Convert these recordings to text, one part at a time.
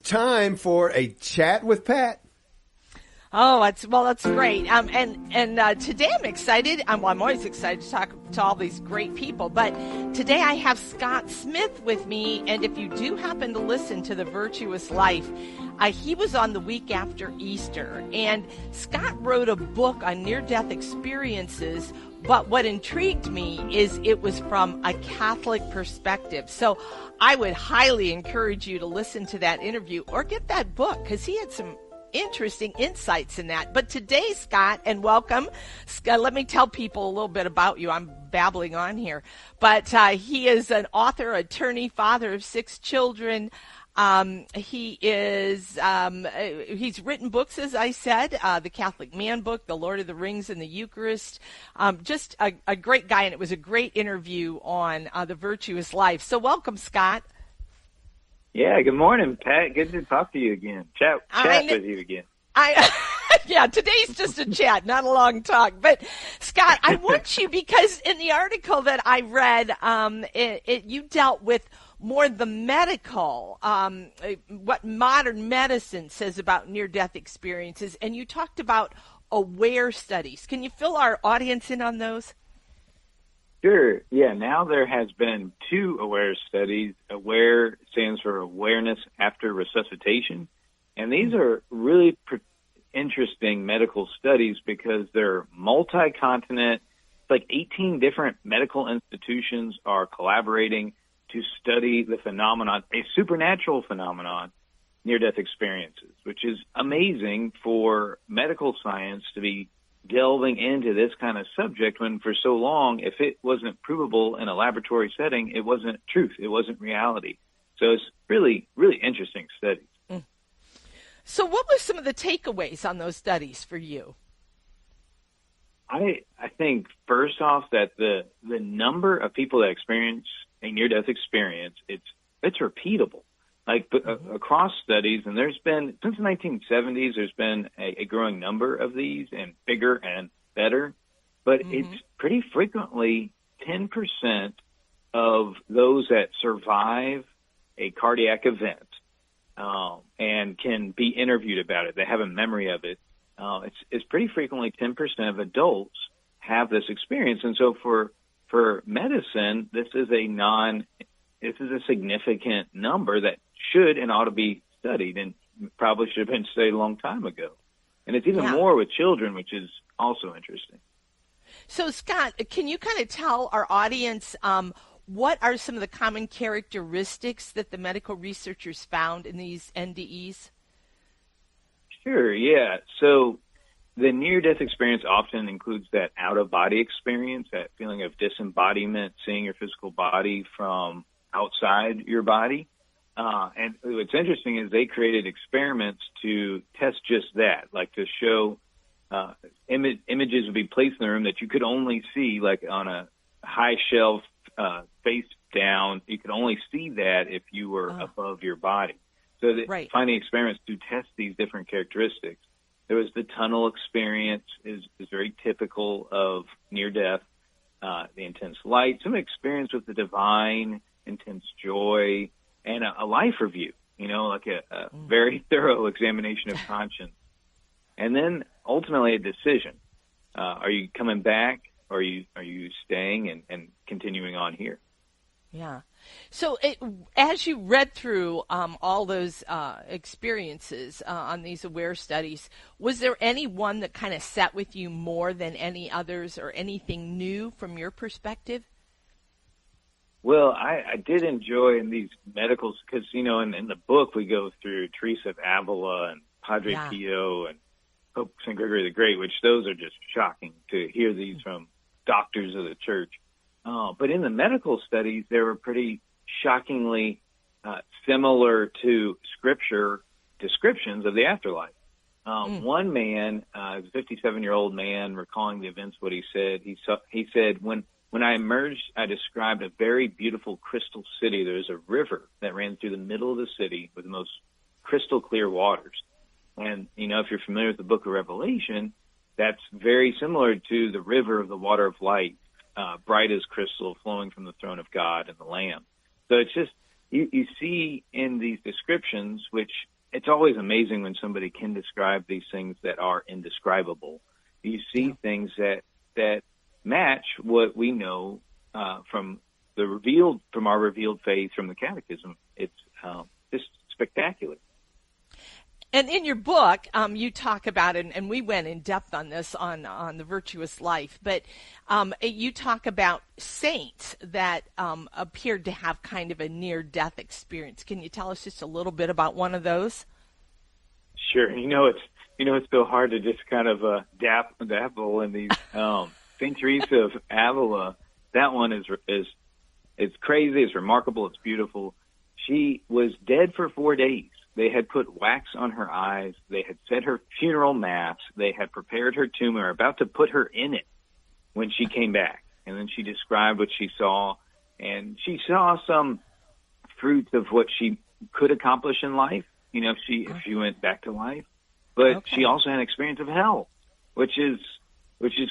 time for a chat with Pat. Oh, that's great. And today I'm excited. I'm always excited to talk to all these great people. But today I have Scott Smith with me. And if you do happen to listen to the Virtuous Life, he was on the week after Easter. And Scott wrote a book on near-death experiences. But what intrigued me is it was from a Catholic perspective. So I would highly encourage you to listen to that interview or get that book, because he had some interesting insights in that. But today, Scott, and welcome, Scott, let me tell people a little bit about you. I'm babbling on here. But he is an author, attorney, father of 6 children. He's written books, as I said, The Catholic Man Book, The Lord of the Rings and the Eucharist. Just a great guy, and it was a great interview on the Virtuous Life. So welcome, Scott. Yeah, good morning, Pat. Good to talk to you again. Chat with you again. Yeah, today's just a chat, not a long talk. But, Scott, I want you, because in the article that I read, you dealt with more the medical, what modern medicine says about near-death experiences, and you talked about AWARE studies. Can you fill our audience in on those? Sure. Yeah, now there has been 2 AWARE studies. AWARE stands for Awareness After Resuscitation, and these are really interesting medical studies because they're multi-continent. It's like 18 different medical institutions are collaborating to study the phenomenon, a supernatural phenomenon, near-death experiences, which is amazing for medical science to be delving into this kind of subject when for so long, if it wasn't provable in a laboratory setting, it wasn't truth, it wasn't reality. So it's really, really interesting studies. So what were some of the takeaways on those studies for you? I think, first off, that the number of people that experience a near-death experience, it's repeatable. Like across studies, and there's been, since the 1970s, there's been a growing number of these, and bigger and better, but it's pretty frequently 10% of those that survive a cardiac event and can be interviewed about it. They have a memory of it. It's pretty frequently 10% of adults have this experience, and so for medicine, this is a significant number that should and ought to be studied, and probably should have been studied a long time ago. And it's even more with children, which is also interesting. So, Scott, can you kind of tell our audience what are some of the common characteristics that the medical researchers found in these NDEs? Sure, yeah. So the near-death experience often includes that out-of-body experience, that feeling of disembodiment, seeing your physical body from outside your body. And what's interesting is they created experiments to test just that, like to show images would be placed in the room that you could only see, like on a high shelf, face down. You could only see that if you were above your body. So finding experiments to test these different characteristics. There was the tunnel experience is very typical of near-death, the intense light, some experience with the divine, intense joy, and a life review, like a very thorough examination of conscience. And then ultimately a decision. Are you coming back, or are you staying and continuing on here? Yeah. So as you read through all those experiences on these AWARE studies, was there any one that kind of sat with you more than any others, or anything new from your perspective? Well, I did enjoy in these medicals, because, in the book we go through Teresa of Avila and Padre Pio and Pope St. Gregory the Great, which those are just shocking to hear these from doctors of the church. But in the medical studies, they were pretty shockingly similar to Scripture descriptions of the afterlife. One man, a 57-year-old man, recalling the events, what he said, he said, when I emerged, I described a very beautiful crystal city. There's a river that ran through the middle of the city with the most crystal clear waters. And, if you're familiar with the book of Revelation, that's very similar to the river of the water of light, bright as crystal, flowing from the throne of God and the Lamb. So it's just, you see in these descriptions, which it's always amazing when somebody can describe these things that are indescribable. You see things that match what we know from our revealed faith from the Catechism. It's just spectacular. And in your book, you talk about it, and we went in depth on this on the Virtuous Life, but you talk about saints that appeared to have kind of a near-death experience. Can you tell us just a little bit about one of those? Sure. It's so hard to just kind of dabble in these. Saint Teresa of Avila, that one is crazy. It's remarkable. It's beautiful. She was dead for 4 days. They had put wax on her eyes. They had said her funeral mass. They had prepared her tomb. They were about to put her in it when she came back. And then she described what she saw. And she saw some fruits of what she could accomplish in life, if she went back to life. But she also had an experience of hell, which is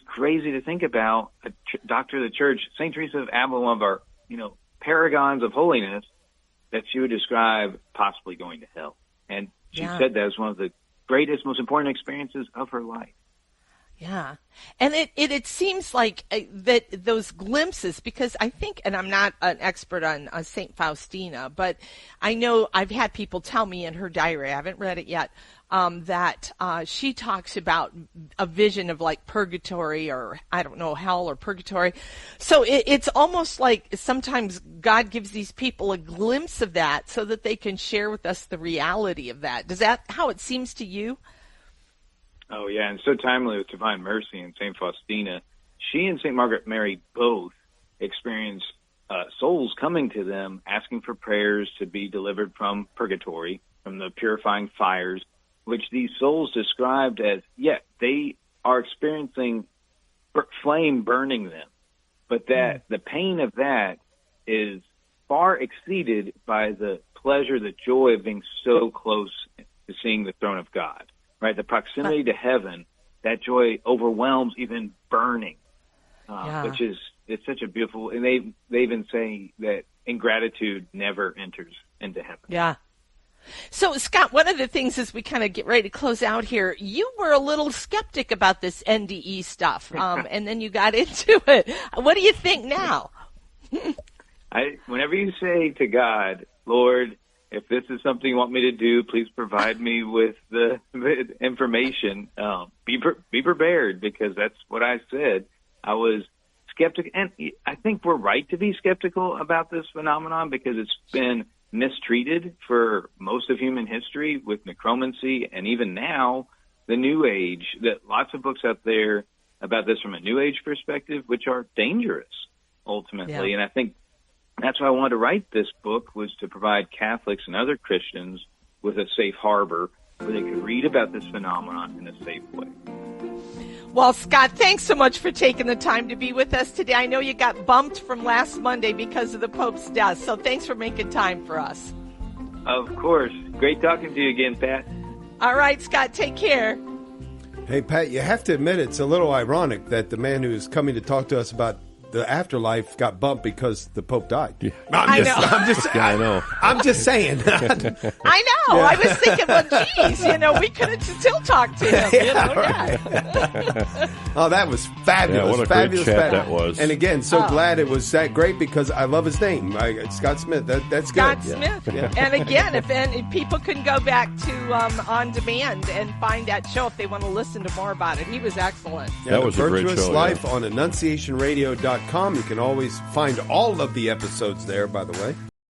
crazy to think about. A doctor of the church, St. Teresa of Avila, one of our, paragons of holiness, that she would describe possibly going to hell. And she said that was one of the greatest, most important experiences of her life. Yeah. And it seems like that those glimpses, because I think, and I'm not an expert on St. Faustina, but I know I've had people tell me in her diary, I haven't read it yet, that she talks about a vision of like purgatory or, I don't know, hell or purgatory. So it's almost like sometimes God gives these people a glimpse of that so that they can share with us the reality of that. Is that how it seems to you? Oh, yeah, and so timely with Divine Mercy and St. Faustina. She and St. Margaret Mary both experienced souls coming to them, asking for prayers to be delivered from purgatory, from the purifying fires, which these souls described as, they are experiencing flame burning them, but that the pain of that is far exceeded by the pleasure, the joy of being so close to seeing the throne of God. Right, the proximity to heaven, that joy overwhelms even burning, which is, it's such a beautiful, and they even say that ingratitude never enters into heaven. Yeah. So, Scott, one of the things as we kind of get ready to close out here, you were a little skeptic about this NDE stuff, and then you got into it. What do you think now? Whenever you say to God, Lord, if this is something you want me to do, please provide me with the information. Be prepared, because that's what I said. I was skeptical, and I think we're right to be skeptical about this phenomenon because it's been mistreated for most of human history with necromancy, and even now, the New Age. That lots of books out there about this from a New Age perspective, which are dangerous ultimately, and I think that's why I wanted to write this book, was to provide Catholics and other Christians with a safe harbor where they could read about this phenomenon in a safe way. Well, Scott, thanks so much for taking the time to be with us today. I know you got bumped from last Monday because of the Pope's death, so thanks for making time for us. Of course. Great talking to you again, Pat. All right, Scott, take care. Hey, Pat, you have to admit it's a little ironic that the man who's coming to talk to us about the afterlife got bumped because the Pope died. Yeah. I know. I'm just saying. I know. Yeah. I was thinking, well, geez, we could have still talked to him. Oh, that was fabulous. Yeah, what a fabulous, great chat that was. And again, so glad it was that great because I love his name, Scott Smith. That's Scott good. Smith. Yeah. And again, if people can go back to On Demand and find that show if they want to listen to more about it. He was excellent. Yeah, that was a great show. Virtuous Life on AnnunciationRadio.com. You can always find all of the episodes there, by the way.